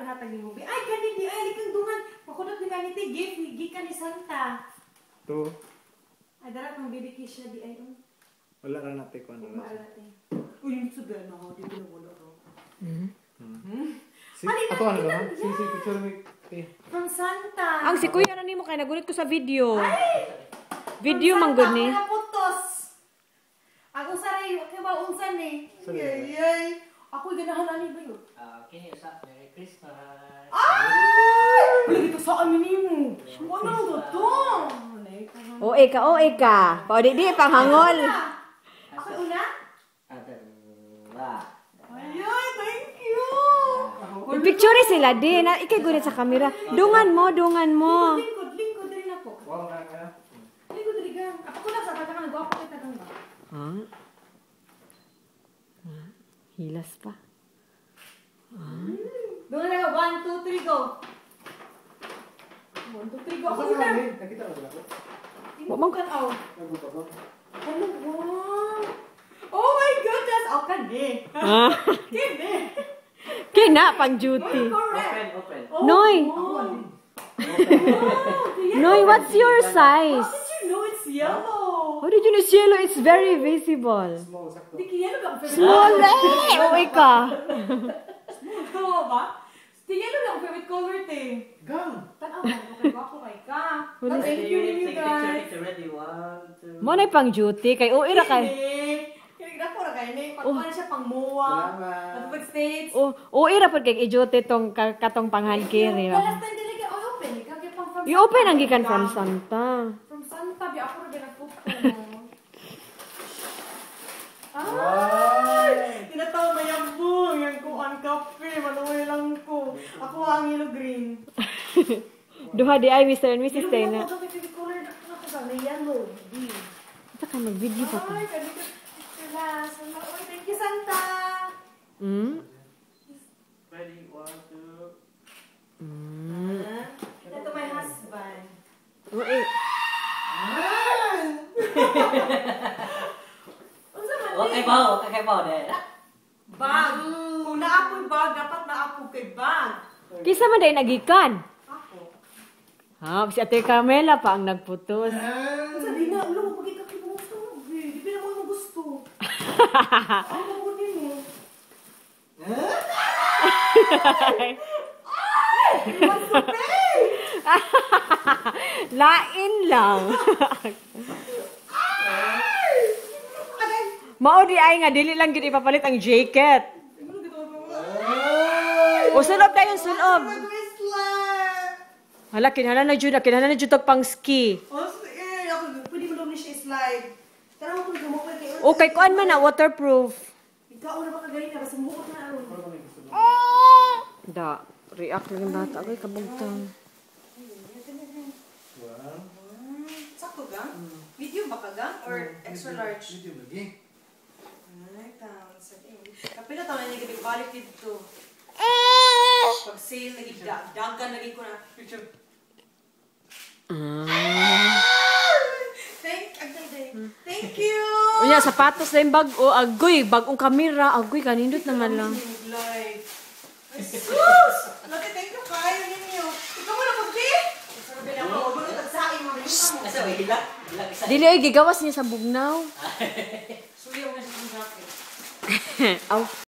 hatag ni mo. Ay, kani di ay likang dungan. Pakudot ni kaniti gift ni gikan ni Santa. To. Ay dara kang baby kiss siya di ay. Wala ra na te ko ano. Maala te. Uy, yung suga na ho, di ko wala ro. Ato ano ba? Si picture mo. From Santa. Ang si kuya na nimo kay nagunit ko sa video. Ay! Video man gud ni. Wala putos. Ako saray kay ba unsan ni? Yay. Ako ganahan ani ba yun? Okay, sa Merry Christmas. Ay! Wala dito sa amin nimo. Ano to? O eka. Paudi di panghangol. Ako una? Dalawa. Ay, thank you. Picture sila din. Ikay gunit sa camera. Dungan mo. Lingkod rin ako. Wow, kaya. Lingkod rin ka. Ako ko lang sa kata ka nag-ako kita kang ba? Hilas pa. Doon na ka, 1, 2, 3, go. 1, 2, 3, go. Ako una. Nakita mo ba ako? Inubukan ako. Nagupa ba? Ano, wow. Oh my goodness. Oh, kani. Kani. Kina pang duty. Correct. Open. Oh, Noy. wow. Noy, what's your size? How did you know it's yellow? How did you know it's yellow? It's very visible. Small, sakto. Di kaya yellow lang. Small eh! O eka. Small ba? Di yellow lang favorite color te. Gang! Tanaw mo ako kay ka. Thank you you guys. Picture ready. 1, 2. Mo na pang duty kay o ira kay. Kinig ako ra kay ni. Pagkuha siya pang muwa. Salamat. Pag states. O ira pud kay i-duty tong katong panghan kiri. Last time dili ka open. Kaya pang from I-open ang gikan from Santa. From Santa bi ako ra ginagpupo. Ay! Tinataw na yung boom! Yung kuhan kape, manuwi lang ko. Ako ang yellow green. Duha di ay Mr. and Mrs. Tena. Yung favorite color na ako sa yellow. Green. Ito ka mag-video pa ka. Ay, kanina sila. Uy, thank you, Santa! Ready. 1, 2. Ito my husband. O eh. Okay ba? Bag! Kung naapoy bag, dapat naapoy kay bag. Kisa man day nagikan. Ako. Ha, si Ate Carmela pa ang nagputos. Kasi di na, alam mo, pagkita mo gusto. Di ba naman mo gusto? Ako mabutin mo. He wants to pay! Lain lang. Mao di ay nga dili lang gid ipapalit ang jacket. O sulob dayon sulob. Hala kinahanglan na jud tag pang ski. Pwede mo daw ni siya slide. Tara mo kung gumukay kayo. Okay, kuan man na waterproof. Ikaw na ba kagaling na? Basta mukot na aron. Da, react lang yung bata. Ay, kabugtang. Sakto gang? Medium ba ka gang? Or extra large? Medium lagi. Ay, tawag sa kapila taon na niya gabi balik dito. Pag sale, dagan lagi ko na. Picture. Thank you! Unya, sapatos na yung bag. O, agoy, bagong kamera. Agoy, kanindot naman lang. Ay, sus! Lati, thank you kayo ninyo. Ikaw mo na pagdi? Sabi na ako, gulot at sain mo. Asa ba hila? Dili ay gigawas niya sa bugnaw. Suliw na siya ng jacket. Aw.